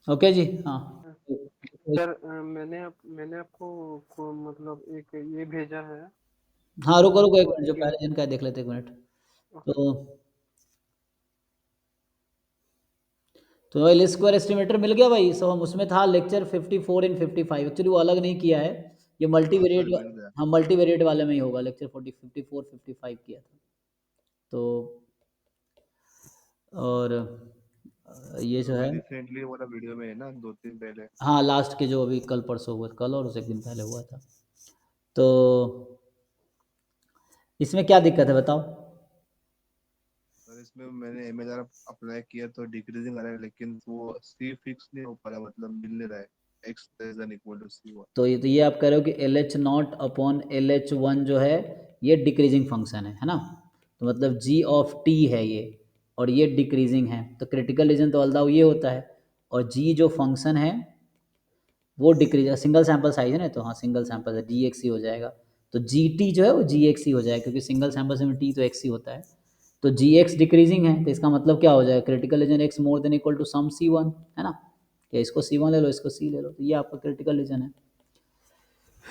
Okay जी, हाँ। Sir मैंने आपको मतलब एक ये भेजा है। हाँ, रुको रुको एक तो मिनट, जो ये पहले दिन का है देख लेते, एक मिनट। तो ऑयल स्क्वायर एस्टिमेटर मिल गया भाई। सो हम उसमें था लेक्चर 54 इन 55, एक्चुअली वो अलग नहीं किया है, ये हाँ मल्टीवेरिएट। सर मिल गया। हाँ, मल्टीवेरिएट वाले में ही होगा, लेक्चर 40 54 55 किया था। तो और ये जो अभी है, रिसेंटली वाला वीडियो में है ना, 2 दिन पहले। हाँ लास्ट के जो अभी कल परसों हुआ, कल और उसे एक दिन पहले हुआ था। तो इसमें क्या दिक्कत है बताओ। सर इसमें मैंने एमएलआर अप्लाई किया तो डिक्रीजिंग आ रहा है, लेकिन वो सी फिक्स नहीं हो पा रहा, मतलब मिल नहीं रहा है। X less than equal to C one. तो ये आप कह रहे हो कि L H naught upon L H one जो है ये डिक्रीजिंग फंक्शन है ना। तो मतलब जी ऑफ टी है ये, और ये डिक्रीजिंग है, तो क्रिटिकल रीजन तो अल्दाउ ये होता है। और जी जो फंक्शन है वो डिक्रीज, सिंगल सैंपल साइज है ना, तो हाँ सिंगल सैंपल है, जी एक्स ही हो जाएगा। तो जी टी जो है वो जी एक्स ही हो जाएगा, क्योंकि सिंगल सैंपल से में टी तो एक्स ही होता है। तो जी एक्स डिक्रीजिंग है, तो इसका मतलब क्या हो जाएगा, critical region X more than equal to some C one, है ना। या इसको सी वन ले लो, इसको सी ले लो, तो ये आपका क्रिटिकल रीजन है।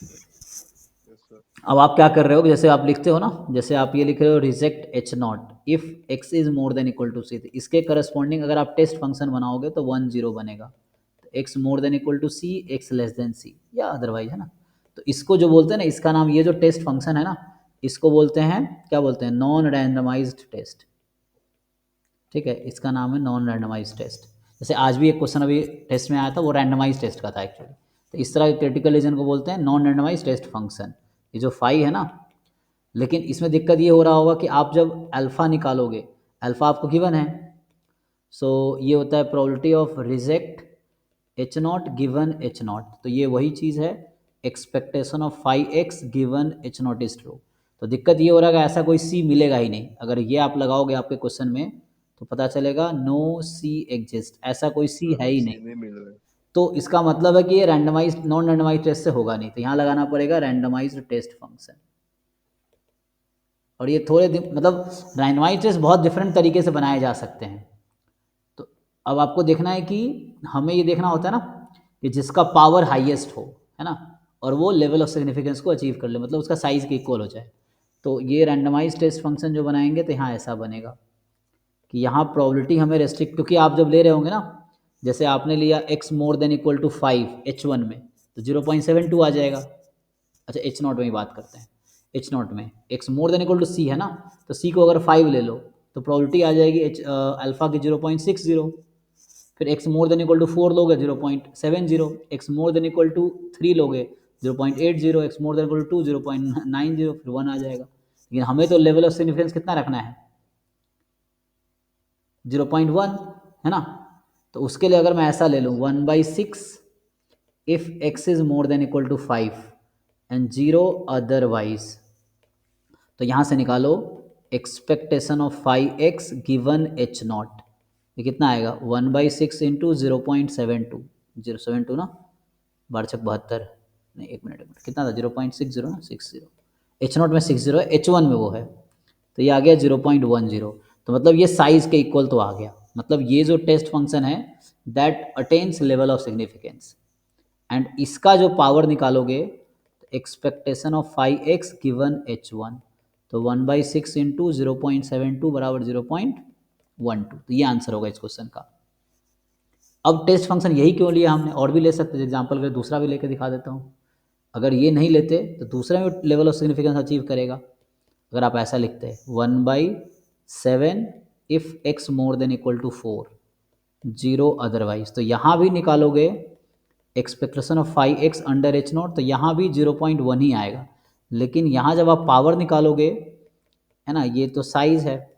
Yes sir. अब आप क्या कर रहे हो, जैसे आप लिखते हो ना, जैसे आप ये लिख रहे हो reject H naught if X is more than equal to C, इसके करस्पॉन्डिंग अगर आप टेस्ट फंक्शन बनाओगे तो 1 0 बनेगा। तो X more than equal to C, X less than C, या अदरवाइज, है ना। तो इसको जो बोलते हैं ना, इसका नाम, ये जो टेस्ट फंक्शन है ना, इसको बोलते हैं, क्या बोलते हैं, नॉन रैंडमाइज्ड टेस्ट। ठीक है, इसका नाम है नॉन रैंडमाइज टेस्ट। जैसे आज भी एक क्वेश्चन अभी टेस्ट में आया था, वो रैंडमाइज टेस्ट का था एक्चुअली। तो इस तरह के क्रिटिकल रीजन को बोलते हैं नॉन रैंडमाइज टेस्ट फंक्शन। ये जो फाई है ना, लेकिन इसमें दिक्कत ये हो रहा होगा कि आप जब अल्फ़ा निकालोगे, अल्फ़ा आपको गिवन है, सो ये होता है probability of reject H not given H naught, तो ये वही चीज़ है, expectation of five x given H not is true. तो दिक्कत ये हो रहा है कि ऐसा कोई सी मिलेगा ही नहीं, अगर ये आप लगाओगे आपके क्वेश्चन में तो पता चलेगा नो सी एग्जिस्ट, ऐसा कोई सी हाँ है ही नहीं। सी नहीं मिल रहा है। तो इसका मतलब है कि ये रैंडमाइज नॉन रैंडमाइज टेस्ट से होगा नहीं, तो यहाँ लगाना पड़ेगा रैंडमाइज्ड टेस्ट फंक्शन। और ये थोड़े मतलब रैंडमाइज टेस्ट बहुत डिफरेंट तरीके से बनाए जा सकते हैं। तो अब आपको देखना है कि हमें ये देखना होता है ना कि जिसका पावर हाईएस्ट हो, है ना, और वो लेवल ऑफ सिग्निफिकेंस को अचीव कर ले, मतलब उसका साइज़ के इक्वल हो जाए। तो ये रैंडमाइज टेस्ट फंक्शन जो बनाएंगे तो यहाँ ऐसा बनेगा कि यहाँ प्रोबेबिलिटी हमें रेस्ट्रिक्ट, क्योंकि आप जब ले रहे होंगे ना, जैसे आपने लिया X more than equal to 5 H1 में, तो 0.72 आ जाएगा। अच्छा, एच नॉट में ही बात करते हैं। एच नॉट में X more than equal to C है ना, तो सी को अगर 5 ले लो तो प्रोबेबिलिटी आ जाएगी एच अल्फा की 0.60। फिर X more than equal to 4 लोगे 0.70, X more than equal to 3 लोगे 0.80, X more than equal to 0.90, फिर 1 आ जाएगा। लेकिन हमें तो लेवल ऑफ सिग्निफिकेंस कितना रखना है, 0.1, है ना। तो उसके लिए अगर मैं ऐसा ले लूँ 1/6 if X is more than equal to 5 and 0 otherwise, तो यहाँ से निकालो expectation of 5x given H naught, ये कितना आएगा 1/6 इंटू 0.72, ना, 12×72, नहीं एक मिनट कितना था, 0.60 ना, 60, एच नॉट में 60 है, H1 में वो है, तो ये आ गया 0.10। तो मतलब ये साइज के इक्वल तो आ गया, मतलब ये जो टेस्ट फंक्शन है that attains level of significance. And इसका जो पावर निकालोगे, expectation of 5x given H1, तो 1/6 इंटू 0.72 बराबर 0.12, तो ये आंसर होगा इस क्वेश्चन का। अब टेस्ट फंक्शन यही क्यों लिया हमने, और भी ले सकते थे, एग्जाम्पल के दूसरा भी लेकर दिखा देता हूँ। अगर ये नहीं लेते तो दूसरे में लेवल ऑफ सिग्निफिकेंस अचीव करेगा। अगर आप ऐसा लिखते हैं 1/7 if X more than equal to 4, 0 otherwise, तो यहाँ भी निकालोगे expectation of 5x under H naught, तो यहाँ भी 0.1 ही आएगा। लेकिन यहाँ जब आप पावर निकालोगे, है ना, ये तो साइज है,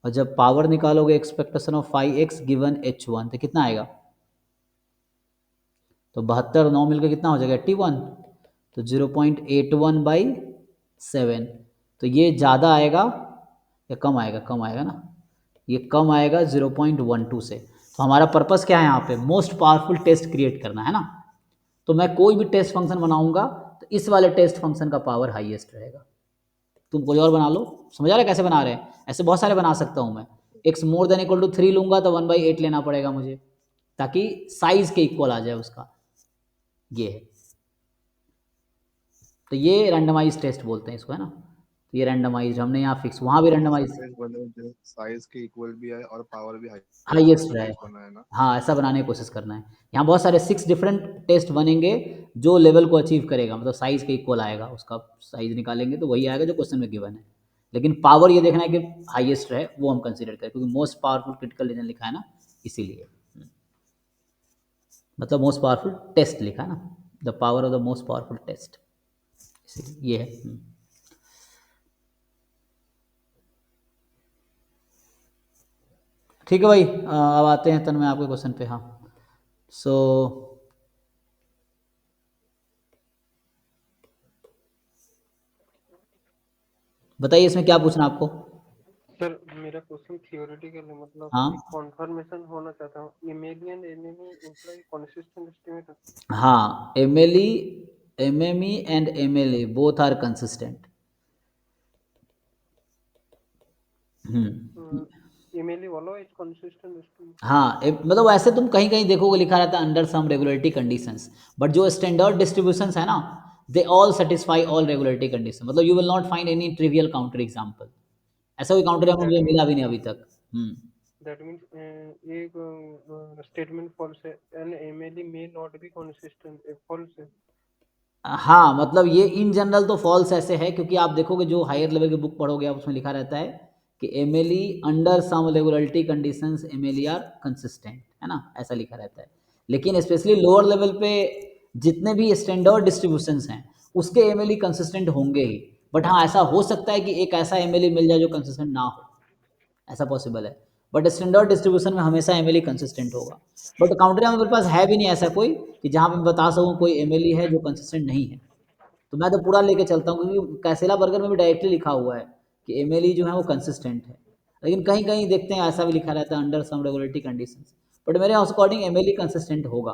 और जब पावर निकालोगे expectation of 5x given H1 तो कितना आएगा, तो 72 9 मिलकर कितना हो जाएगा 81, तो 0.81/7, तो ये ज़्यादा आएगा या कम आएगा, कम आएगा ना, ये कम आएगा 0.12 से। तो हमारा पर्पस क्या है यहाँ पे, मोस्ट पावरफुल टेस्ट क्रिएट करना है ना। तो मैं कोई भी टेस्ट फंक्शन बनाऊंगा तो इस वाले टेस्ट फंक्शन का पावर हाईएस्ट रहेगा। तुम कोई और बना लो, समझ आ रहा है कैसे बना रहे हैं, ऐसे बहुत सारे बना सकता हूँ मैं। X more than equal to 3 लूंगा तो 1/8 लेना पड़ेगा मुझे, ताकि साइज के इक्वल आ जाए उसका, ये है। तो ये रैंडमाइज टेस्ट बोलते हैं इसको, है ना। तो ये रैंडमाइज हमने यहाँ फिक्स, वहाँ भी रैंडमाइज साइज के इक्वल भी है और पावर भी हाईएस्ट रहे। होना है ना। हाँ, ऐसा बनाने की कोशिश करना है। यहाँ बहुत सारे 6 डिफरेंट टेस्ट बनेंगे जो लेवल को अचीव करेगा, मतलब साइज के इक्वल आएगा, उसका साइज निकालेंगे तो वही आएगा जो क्वेश्चन में गिवन है। लेकिन पावर ये देखना है कि हाईएस्ट रहे, वो हम कंसीडर करें, क्योंकि मोस्ट पावरफुल क्रिटिकल रीजन लिखा है ना, इसीलिए। मतलब मोस्ट पावरफुल टेस्ट लिखा है ना, the power of the most powerful test, इसीलिए ये है। ठीक है भाई, अब आते हैं तन्मय आपके क्वेश्चन पे। हाँ, सो बताइए इसमें क्या पूछना आपको। सर मेरा क्वेश्चन थियोरेटिकल है, मतलब हाँ कंफर्मेशन होना चाहता हूँ। MLE and MME imply consistent estimate. हाँ, MME and MLA both are consistent. MLE वाला इज कंसिस्टेंट एस्टिमेट। हाँ, मतलब ऐसे तुम कहीं कहीं देखोगे लिखा रहता है under some regulatory conditions, but जो स्टैंडर्ड डिस्ट्रीब्यूशंस है ना, they all satisfy all regulatory condition. मतलब you will not find any trivial counter example, ऐसा कोई काउंटर मुझे मिला भी नहीं अभी तक। दैट मींस एक स्टेटमेंट फॉल्स है and MLE may not be consistent, false है। हाँ, मतलब ये इन जनरल तो फॉल्स ऐसे है, क्योंकि आप देखोगे जो हायर लेवल की बुक पढ़ोगे आप, उसमें लिखा रहता है कि MLE under some regulatory conditions MLE are consistent, है ना, ऐसा लिखा रहता है। लेकिन स्पेशली लोअर लेवल पे जितने भी स्टैंडर्ड डिस्ट्रीब्यूशंस हैं उसके एमएलई कंसिस्टेंट होंगे ही। बट हाँ, ऐसा हो सकता है कि एक ऐसा एमएलई मिल जाए जो कंसिस्टेंट ना हो, ऐसा पॉसिबल है। बट स्टैंडर्ड डिस्ट्रीब्यूशन में हमेशा एमएलई कंसिस्टेंट होगा। बट काउंटर मेरे पास है भी नहीं ऐसा कोई कि जहाँ पे मैं बता सकूँ कोई एमएलई है जो कंसिस्टेंट नहीं है। तो मैं तो पूरा लेके चलता हूँ, क्योंकि कैसेला बर्गर में भी डायरेक्टली लिखा हुआ है कि एमएलई जो है वो कंसिस्टेंट है। लेकिन कहीं कहीं देखते हैं ऐसा भी लिखा रहता है under some regulatory conditions, but मेरे अकॉर्डिंग एमएलई कंसिस्टेंट होगा।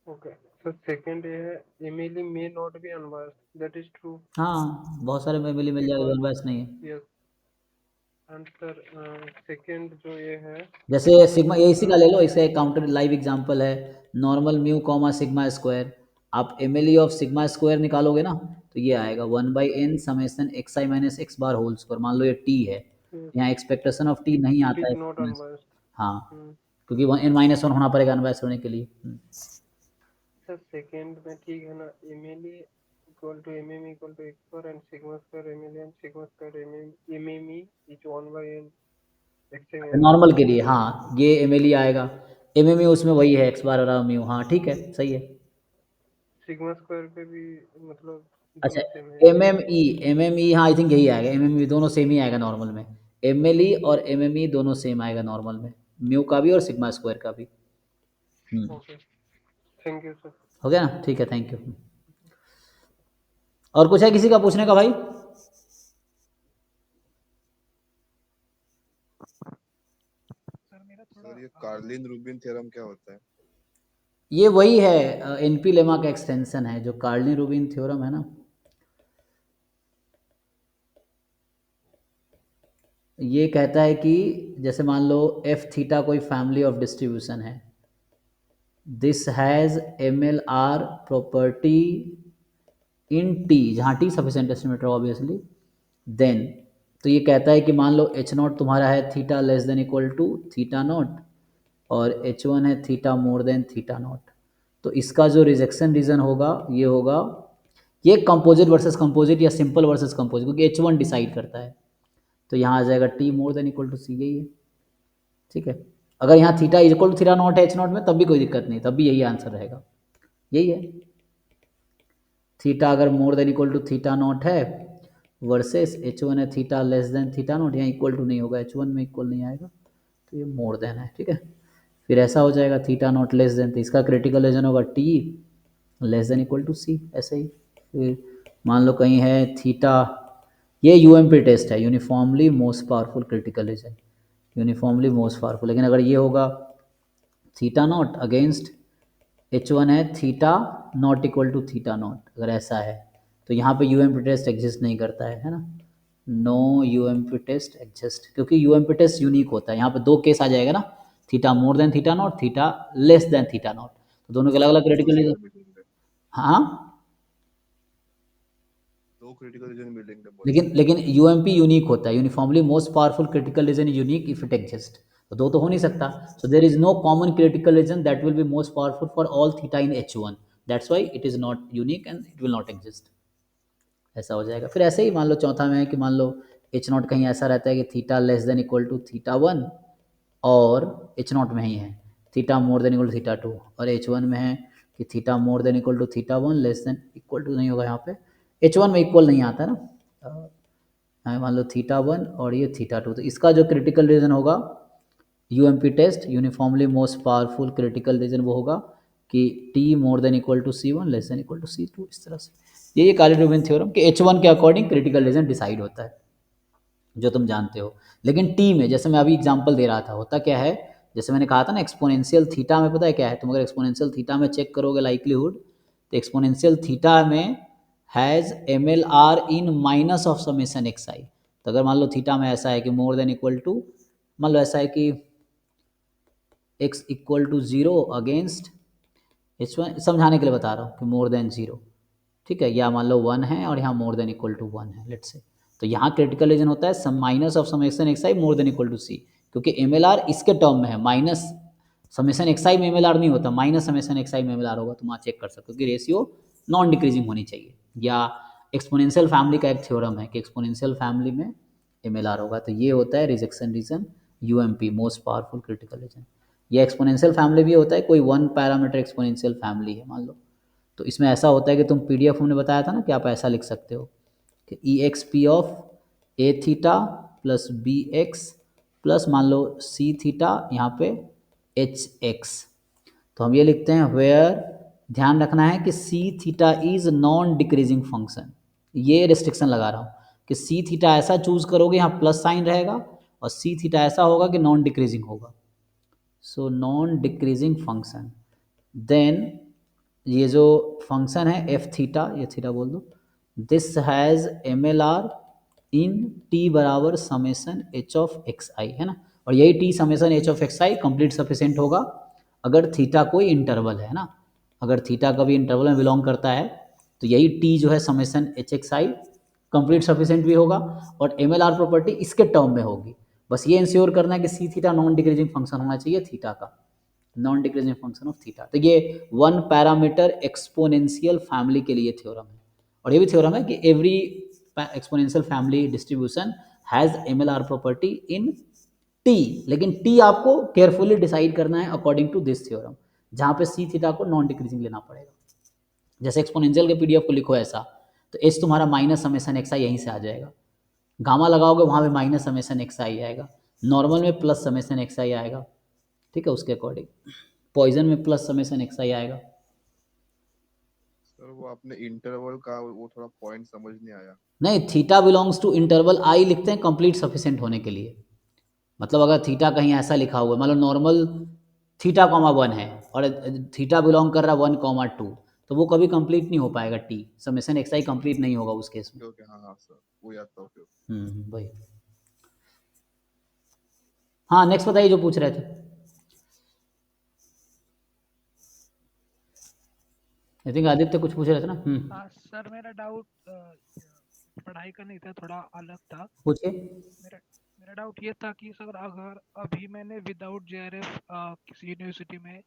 ओके सर, सेकंड ये है MLE may not be unbiased, that is true. हाँ, बहुत सारे में एमएलई मिल जाएगा, अनबायस्ड नहीं है। यस। एंड सर सेकंड जो ये है, जैसे सिग्मा, ये इसी का ले लो, इसका एक काउंटर लाइव एग्जांपल है, normal mu comma sigma square. आप एमएलई ऑफ सिग्मा स्क्वायर निकालोगे ना, तो ये आएगा 1/n summation X i minus X bar whole square. मान लो ये टी है, यहाँ एक्सपेक्टेशन ऑफ टी नहीं इट आता इज है। Not unbiased. हाँ, क्योंकि n-1 होना पड़ेगा अनबायस्ड होने के लिए। सर सेकंड में ठीक है ना, MLE equal to MME equal to X bar and sigma square MLE and sigma square MME is 1/n X. Normal के लिए हाँ, ये एमएलई आएगा, एमएमई उसमें वही है एक्स बार और म्यू। हाँ ठीक है, सही है। सिग्मा स्क्वायर पे भी मतलब अच्छा, दोनों सेम है। एमएमई हाँ, आई थिंक यही आएगा, एमएमई दोनों सेम ही आएगा नॉर्मल में। एमएलई और एमएमई दोनों सेम आएगा नॉर्मल में, म्यू का भी और सिग्मा स्क्वायर का भी। Okay, thank you sir. हो गया ना, ठीक है, थैंक यू। और कुछ है किसी का पूछने का भाई? सर ये कार्लिन रूबिन थ्योरम क्या होता है? ये वही है, एनपी लेमा का एक्सटेंशन है, जो कार्लिन रूबिन थ्योरम है ना। ये कहता है कि जैसे मान लो एफ थीटा कोई फैमिली ऑफ डिस्ट्रीब्यूशन है, this has M L R property in T, जहाँ T sufficient estimator obviously, then तो ये कहता है कि मान लो एच नॉट तुम्हारा है theta less than equal to theta naught, और एच वन है theta more than theta naught. तो इसका जो रिजेक्शन रीजन होगा ये होगा, ये कंपोजिट वर्सेस कंपोजिट या सिंपल वर्सेस कंपोजिट, क्योंकि एच वन डिसाइड करता है। तो यहाँ आ जाएगा T more than equal to C, यही है। ठीक है, अगर यहाँ theta equal to theta naught है एच नॉट में, तब भी कोई दिक्कत नहीं, तब भी यही आंसर रहेगा, यही है। थीटा अगर more than equal to theta naught है वर्सेस एच वन है theta less than theta naught, यहाँ इक्वल टू नहीं होगा, एच वन में इक्वल नहीं आएगा, तो ये मोर देन है। ठीक है, फिर ऐसा हो जाएगा थीटा नॉट लेस देन, तो इसका क्रिटिकल रीजन होगा T less than equal to C, ऐसे ही। फिर मान लो कहीं है थीटा, ये यूएमपी टेस्ट है, uniformly most powerful critical region, uniformly most powerful. लेकिन अगर ये होगा theta naught against H one है theta naught equal to theta naught, अगर ऐसा है तो यहाँ पे यूएमपी टेस्ट एग्जिस्ट नहीं करता है ना, नो यूएमपी टेस्ट एग्जिस्ट, क्योंकि यूएमपी टेस्ट यूनिक होता है। यहाँ पे दो केस आ जाएगा ना, theta more than theta not, theta less than theta naught, तो दोनों के अलग अलग क्रिटिकल रीजन। मिलेंगे, हाँ, 2 क्रिटिकल रीजन मिलेंगे बोल। लेकिन यूएमपी यूनिक होता है, uniformly most powerful critical region unique if it exist, तो दो तो हो नहीं सकता। So there is no common critical region that will be most powerful for all theta in H1, that's why it is not unique and it will not exist. ऐसा हो जाएगा। फिर ऐसे ही मान लो चौथा में है कि मान लो H0 कहीं ऐसा रहता है कि theta less than equal to theta 1, और H0 में ही है theta more than equal to theta 2, और H1 में है कि theta more than equal to theta 1 less than equal to नहीं होगा यहाँ पे, H1 में इक्वल नहीं आता ना, मान लो थीटा 1 और ये थीटा 2, तो इसका जो क्रिटिकल रीजन होगा UMP test uniformly most powerful critical region वो होगा कि T more than equal to C1 less than equal to C2, इस तरह से। ये काली-रूबिन थ्योरम कि H1 के अकॉर्डिंग क्रिटिकल रीजन डिसाइड होता है, जो तुम जानते हो। लेकिन टी में, जैसे मैं अभी एग्जांपल दे रहा था, होता क्या है, जैसे मैंने कहा था ना एक्सपोनेंशियल थीटा में, पता है क्या है, तुम अगर एक्सपोनेंशियल थीटा में चेक करोगे लाइक्लीहुड, तो एक्सपोनेंशियल थीटा में has MLR in minus of summation X I. तो अगर मान लो थीटा में ऐसा है कि मोर देन इक्वल टू, मान लो ऐसा है कि x equal to 0 against H1, समझाने के लिए बता रहा हूँ कि मोर देन 0, ठीक है, या मान लो 1 है और यहाँ मोर देन इक्वल टू 1 है, लेट्स से, तो यहाँ क्रिटिकल रीजन होता है sum minus of summation X I more than equal to C, क्योंकि MLR इसके टर्म में है, माइनस समेशन एक्स आई में MLR नहीं होता, माइनस समेशन एक्स आई में MLR होगा, तुम वहाँ चेक कर सकते हो कि रेशियो नॉन डिक्रीजिंग होनी चाहिए। या एक्सपोनेंशियल फैमिली का एक थ्योरम है कि एक्सपोनेंशियल फैमिली में MLR होगा, तो ये होता है rejection region UMP, most powerful critical region. या एक्सपोनेंशियल फैमिली भी होता है, कोई वन पैरामीटर एक्सपोनेंशियल फैमिली है मान लो, तो इसमें ऐसा होता है कि तुम PDF हमने बताया था ना कि आप ऐसा लिख सकते हो कि EXP of A theta plus BX plus मान लो C थीटा यहाँ पे HX, तो हम ये लिखते हैं वेयर, ध्यान रखना है कि C theta is non decreasing function, ये रिस्ट्रिक्शन लगा रहा हूँ कि C थीटा ऐसा चूज करोगे यहाँ प्लस साइन रहेगा, और C थीटा ऐसा होगा कि नॉन डिक्रीजिंग होगा, so non decreasing function, then ये जो फंक्शन है एफ थीटा, ये थीटा बोल दो, this has MLR in T बराबर समेसन H ऑफ एक्स आई, है ना, और यही T summation H of x I complete sufficient होगा अगर थीटा कोई इंटरवल है ना, अगर थीटा कभी इंटरवल में बिलोंग करता है तो यही T जो है समेसन एच एक्स आई कंप्लीट सफिशिएंट भी होगा, और MLR प्रॉपर्टी इसके टर्म में होगी। बस ये इंश्योर करना है कि C theta non decreasing function होना चाहिए थीटा का, non decreasing function of theta. तो ये वन पैरामीटर एक्सपोनेंशियल फैमिली के लिए थ्योरम है, और ये भी थ्योरम है कि every exponential family distribution has MLR property in T, लेकिन T आपको केयरफुली डिसाइड करना है अकॉर्डिंग टू दिस थ्योरम, जहाँ पे सी थीटा को नॉन डिक्रीजिंग लेना पड़ेगा। जैसे एक्सपोनेंशियल के PDF को लिखो ऐसा, तो H तुम्हारा माइनस समेसन एक्स आई यहीं से आ जाएगा, गामा लगाओगे वहाँ पे माइनस समेसन एक्स आई आएगा, नॉर्मल में प्लस समेसन एक्स आई आएगा, ठीक है, उसके अकॉर्डिंग पॉइजन में प्लस समेसन एक्स आई आएगा। सर वो आपने इंटरवल का वो थोड़ा पॉइंट समझ नहीं आया। नहीं, थीटा बिलोंग्स टू इंटरवल आई लिखते हैं कंप्लीट सफिशिएंट होने के लिए, मतलब अगर थीटा कहीं ऐसा लिखा हुआ है, मतलब नॉर्मल थीटा कॉमा 1 है और थीटा बिलोंग कर रहा है 1,2, तो वो कभी कंप्लीट नहीं हो पाएगा, T समेसन एक्स आई कंप्लीट नहीं होगा उस केस में। ओके, हाँ हाँ सर, वो याद था। ओके। वही। हाँ, नेक्स्ट बताइए जो पूछ रहे थे। आई थिंक आदित्य कुछ पूछ रहे थे ना। हाँ सर, मेरा डाउट पढ़ाई का नहीं था, थोड़ा अलग था। पूछिए। मेरा डाउट ये था कि सर अगर अभी मैंने विदाउट JRF किसी यूनिवर्सिटी में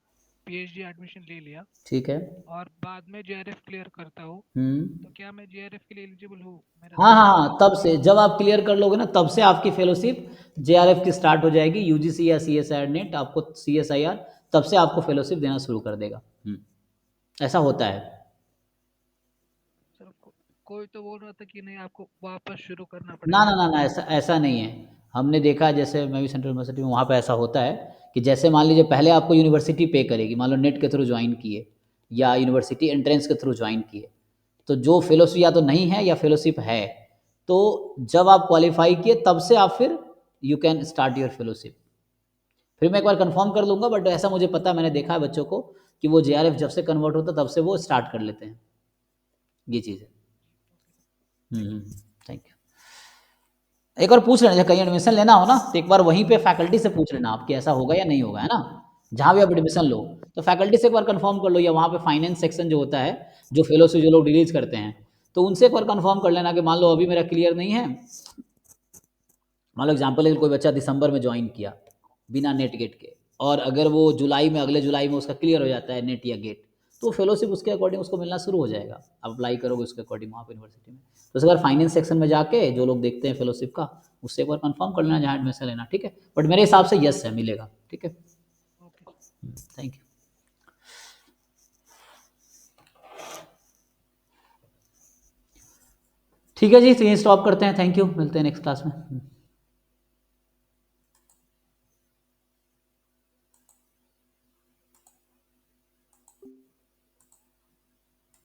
PhD एडमिशन ले लिया, ठीक है। और बाद में JRF क्लियर करता हूँ, तो क्या मैं JRF के लिए एलिजिबल हूँ? हाँ हाँ हाँ, तब से जब आप क्लियर कर लोगे ना, तब से आपकी फेलोशिप JRF की स्टार्ट हो जाएगी, UGC या CSIR नेट आपको CSIR तब से आपको फेलोशिप देना शुरू कर देगा। ऐसा होता है। सर कोई तो बोल रहा था कि नहीं, आपको वापस शुरू करना ना पड़ेगा। ना ना ना, ऐसा नहीं है। हमने देखा, जैसे मैं भी सेंट्रल यूनिवर्सिटी में, वहाँ पे ऐसा होता है कि जैसे मान लीजिए पहले आपको यूनिवर्सिटी पे करेगी, मान लो नेट के थ्रू ज्वाइन किए या यूनिवर्सिटी एंट्रेंस के थ्रू ज्वाइन किए, तो जो फेलोशिप या तो नहीं है या फेलोशिप है, तो जब आप क्वालिफाई किए तब से आप फिर you can start your fellowship. फिर मैं एक बार कंफर्म कर लूँगा, बट ऐसा मुझे पता है, मैंने देखा है बच्चों को कि वो JRF जब से कन्वर्ट होता है तब से वो स्टार्ट कर लेते हैं, ये चीज़ है। Thank you. एक बार पूछ लेना, जब कहीं एडमिशन लेना हो ना तो एक बार वहीं पे फैकल्टी से पूछ लेना आपके ऐसा होगा या नहीं होगा, है ना। जहाँ भी आप एडमिशन लो तो फैकल्टी से एक बार कंफर्म कर लो, या वहाँ पे फाइनेंस सेक्शन जो होता है, जो फेलोशिप जो लोग रिलीज करते हैं, तो उनसे एक बार कंफर्म कर लेना कि मान लो अभी मेरा क्लियर नहीं है, मान लो एग्जाम्पल है कोई बच्चा दिसंबर में ज्वाइन किया बिना नेट गेट के, और अगर वो जुलाई में, अगले जुलाई में उसका क्लियर हो जाता है नेट या गेट, तो फेलोशिप उसके अकॉर्डिंग उसको मिलना शुरू हो जाएगा। आप अप्लाई करोगे उसके अकॉर्डिंग वहाँ पर यूनिवर्सिटी में। तो इस बार फाइनेंस सेक्शन में जाके जो लोग देखते हैं फेलोशिप का, उससे एक बार कंफर्म कर लेना जहाँ एडमिशन लेना, ठीक है। बट मेरे हिसाब से यस है, मिलेगा, ठीक है। ओके। Thank you. ठीक है जी, तो यहीं स्टॉप करते हैं। थैंक यू, मिलते हैं नेक्स्ट क्लास में।